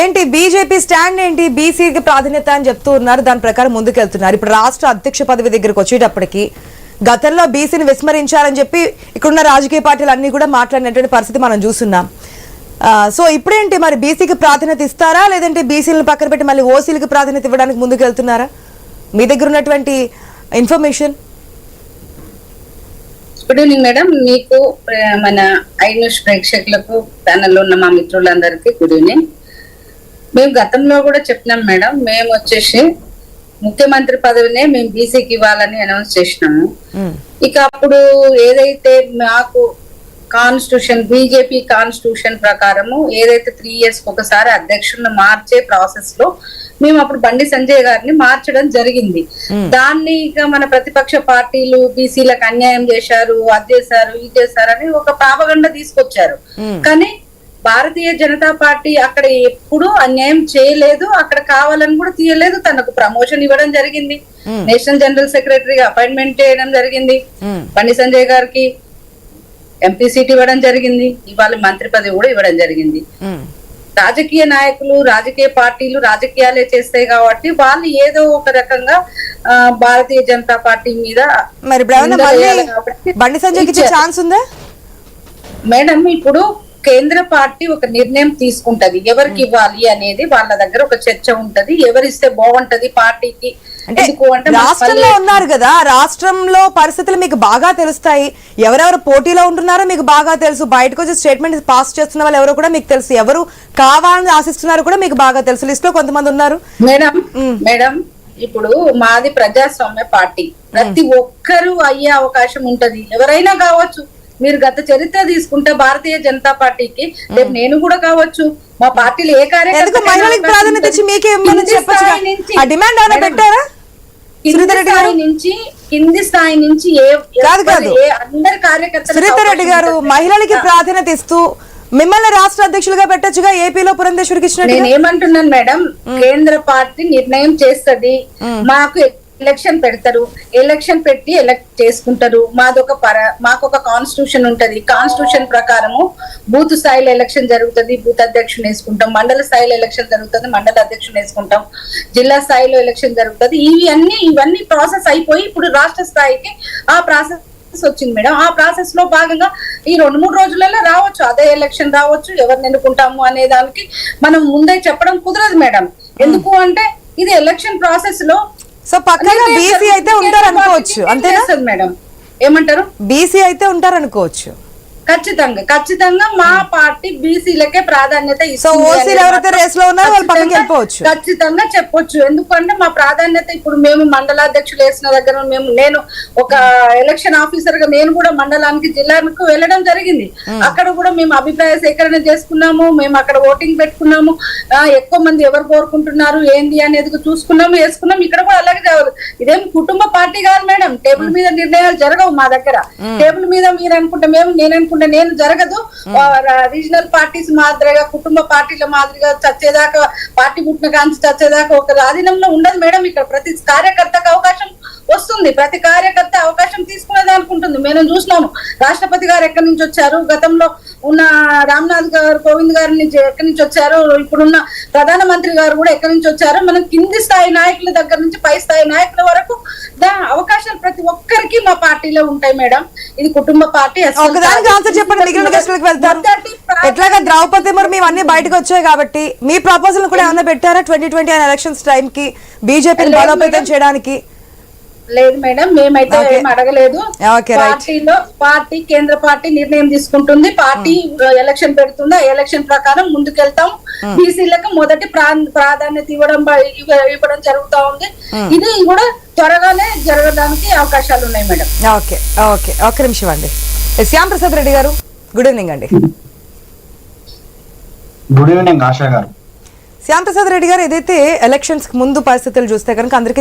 ఏంటి BJP stand ఏంటి? బీసీకి ప్రాధాన్యత అని చెప్తూ ఉన్నారు, దాని ప్రకారం ముందుకెళ్తున్నారు. ఇప్పుడు రాష్ట్ర అధ్యక్ష పదవి దగ్గరకు వచ్చేటప్పటికి గతంలో బీసీని విస్మరించాలని చెప్పి ఇక్కడున్న రాజకీయ పార్టీలు అన్ని కూడా మాట్లాడినటువంటి పరిస్థితి మనం చూస్తున్నాం. సో ఇప్పుడేంటి మరి, బీసీకి ప్రాధాన్యత ఇస్తారా లేదంటే బీసీలను పక్కన పెట్టి మళ్ళీ ఓసీలకు ప్రాధాన్యత ఇవ్వడానికి ముందుకెళ్తున్నారా? మీ దగ్గర ఉన్నటువంటి ఇన్ఫర్మేషన్. గుడ్ ఈవినింగ్ మేడం, మీకు మన ఐ న్యూస్ ప్రేక్షకులకు ప్యానెల్లో ఉన్న మా మిత్రులందరికీ గుడ్ ఈవినింగ్. మేము గతంలో కూడా చెప్పినాం మేడం, మేము వచ్చేసి ముఖ్యమంత్రి పదవినే మేము బీసీకి ఇవ్వాలని అనౌన్స్ చేసినాము. ఇక అప్పుడు ఏదైతే మాకు కాన్స్టిట్యూషన్, బీజేపీ కాన్స్టిట్యూషన్ ప్రకారము ఏదైతే 3 years ఒకసారి అధ్యక్షులను మార్చే ప్రాసెస్ లో మేము అప్పుడు బండి సంజయ్ గారిని మార్చడం జరిగింది. దాన్ని ఇక మన ప్రతిపక్ష పార్టీలు బీసీలకు అన్యాయం చేశారు, అది చేశారు, ఇది చేశారని ఒక ప్రాపగండ తీసుకొచ్చారు. కానీ భారతీయ జనతా పార్టీ అక్కడ ఎప్పుడు అన్యాయం చేయలేదు, అక్కడ కావాలని కూడా తీయలేదు. తనకు ప్రమోషన్ ఇవ్వడం జరిగింది, నేషనల్ జనరల్ సెక్రటరీగా అపాయింట్మెంట్ చేయడం జరిగింది, బండి సంజయ్ గారికి ఎంపీ సీట్ ఇవ్వడం జరిగింది, ఇవాళ మంత్రి పదవి కూడా ఇవ్వడం జరిగింది. రాజకీయ నాయకులు, రాజకీయ పార్టీలు రాజకీయాలే చేస్తాయి కాబట్టి వాళ్ళు ఏదో ఒక రకంగా భారతీయ జనతా పార్టీ మీద బండి సంజయ్కి ఛాన్స్ ఉందా మేడం? ఇప్పుడు కేంద్ర పార్టీ ఒక నిర్ణయం తీసుకుంటది ఎవరికి ఇవ్వాలి అనేది, వాళ్ళ దగ్గర ఒక చర్చ ఉంటది, ఎవరిస్తే బాగుంటది పార్టీకి. రాష్ట్రంలో ఉన్నారు కదా, రాష్ట్రంలో పరిస్థితులు మీకు బాగా తెలుస్తాయి, ఎవరెవరు పోటీలో ఉంటున్నారో మీకు బాగా తెలుసు, బయటకు వచ్చి స్టేట్మెంట్ పాస్ చేస్తున్న వాళ్ళు ఎవరో కూడా మీకు తెలుసు, ఎవరు కావాలని ఆశిస్తున్నారో కూడా మీకు బాగా తెలుసు. లిస్ట్ లో కొంతమంది ఉన్నారు మేడం. ఇప్పుడు మాది ప్రజాస్వామ్య పార్టీ, ప్రతి ఒక్కరూ అయ్యే అవకాశం ఉంటది, ఎవరైనా కావచ్చు. మీరు గత చరిత్ర తీసుకుంటే భారతీయ జనతా పార్టీకి రేపు నేను కూడా కావచ్చు, మా పార్టీలో ఏ కార్యకర్త కింది స్థాయి నుంచి అందరి కార్యకర్తలు. శ్రీధర్ రెడ్డి గారు మహిళలకి ప్రాధాన్యత ఇస్తూ మిమ్మల్ని రాష్ట్ర అధ్యక్షులుగా పెట్టొచ్చుగా, ఏపీలో పురంధేశ్వరికి ఇచ్చిన. నేను ఏమంటున్నాను మేడం, కేంద్ర పార్టీ నిర్ణయం చేస్తది, మాకు ఎలక్షన్ పెడతారు, ఎలక్షన్ పెట్టి ఎలక్ట్ చేసుకుంటారు. మాకు ఒక కాన్స్టిట్యూషన్ ఉంటది, కాన్స్టిట్యూషన్ ప్రకారము బూత్ స్థాయిలో ఎలక్షన్ జరుగుతుంది, బూత్ అధ్యక్షుని వేసుకుంటాం, మండల స్థాయిలో ఎలక్షన్ జరుగుతుంది, మండల అధ్యక్షుని వేసుకుంటాం, జిల్లా స్థాయిలో ఎలక్షన్ జరుగుతుంది. ఇవన్నీ ప్రాసెస్ అయిపోయి ఇప్పుడు రాష్ట్ర స్థాయికి ఆ ప్రాసెస్ వచ్చింది మేడం. ఆ ప్రాసెస్ లో భాగంగా ఈ 2-3 రోజులలో రావచ్చు, అదే ఎలక్షన్ రావచ్చు. ఎవరిని ఎన్నుకుంటాము అనే దానికి మనం ముందే చెప్పడం కుదరదు మేడం. ఎందుకు అంటే ఇది ఎలక్షన్ ప్రాసెస్ లో. సో పక్కన బీసీ అయితే ఉంటారు అనుకోవచ్చు, అంతేనా మేడం? ఏమంటారు? బీసీ అయితే ఉంటారు అనుకోవచ్చు. ఖచ్చితంగా మా పార్టీ బీసీలకే ప్రాధాన్యత ఖచ్చితంగా చెప్పొచ్చు. ఎందుకంటే మా ప్రాధాన్యత ఇప్పుడు మేము మండలాధ్యక్షులు వేసిన దగ్గర నేను ఒక ఎలక్షన్ ఆఫీసర్ గా నేను కూడా మండలానికి, జిల్లాకు వెళ్ళడం జరిగింది. అక్కడ కూడా మేము అభిప్రాయ సేకరణ చేసుకున్నాము, మేము అక్కడ ఓటింగ్ పెట్టుకున్నాము, ఎక్కువ మంది ఎవరు కోరుకుంటున్నారు ఏంది అనేది చూసుకున్నాము, వేసుకున్నాము. ఇక్కడ కూడా అలాగే కావాలి. ఇదేం కుటుంబ పార్టీ కాదు మేడం, టేబుల్ మీద నిర్ణయాలు జరగవు మా దగ్గర. టేబుల్ మీద మీరు అనుకుంటే నేను జరగదు. రీజనల్ పార్టీస్ మాదిరిగా, కుటుంబ పార్టీల మాదిరిగా చచ్చేదాకా, పార్టీ పుట్టిన కాంచి చచ్చేదాకా ఒక ఆధీనంలో ఉండదు మేడం. ఇక్కడ ప్రతి కార్యకర్తకు అవకాశం వస్తుంది, ప్రతి కార్యకర్త అవకాశం తీసుకునేది అనుకుంటుంది. మేము చూసినాము, రాష్ట్రపతి గారు ఎక్కడి నుంచి వచ్చారు, గతంలో ఉన్న రామ్నాథ్ గారు, కోవింద్ గారి నుంచి ఎక్కడి నుంచి వచ్చారు, ఇప్పుడున్న ప్రధానమంత్రి గారు కూడా ఎక్కడి నుంచి వచ్చారు. మనం కింది స్థాయి నాయకుల దగ్గర నుంచి పై స్థాయి నాయకుల వరకు అవకాశాలు ప్రతి ఒక్కరికి మా పార్టీలో ఉంటాయి మేడం. ఇది కుటుంబ పార్టీ. ఎట్లాగా ద్రౌపది ముర్ము ఇవన్నీ బయటకు వచ్చాయి కాబట్టి మీ ప్రపోజల్ కూడా ఏమైనా పెట్టారా 2020 ఎలక్షన్స్ టైం కి బీజేపీని బలోపేతం చేయడానికి? లేదు మేడం, మేమైతే ఏం అడగలేదు. పార్టీ కేంద్ర పార్టీ నిర్ణయం తీసుకుంటుంది, పార్టీ ఎలక్షన్ పెడుతుంది, ఆ ఎలక్షన్ ప్రకారం ముందుకెళ్తాం. బీసీలకు మొదటి ప్రాధాన్యత ఇవ్వడం జరుగుతా ఉంది. ఇది కూడా త్వరగానే జరగడానికి అవకాశాలు ఉన్నాయి మేడం. ఓకే ఓకే, ఒక్క నిమిషం అండి. శ్యామ్ ప్రసాద్ రెడ్డి గారు, గుడ్ ఈవినింగ్ అండి. గుడ్ ఈవినింగ్ ఆశా గారు. శ్యామ్ ప్రసాద్ రెడ్డి గారు, ఏదైతే ఎలక్షన్స్ ముందు పరిస్థితులు చూస్తే కనుక అందరికీ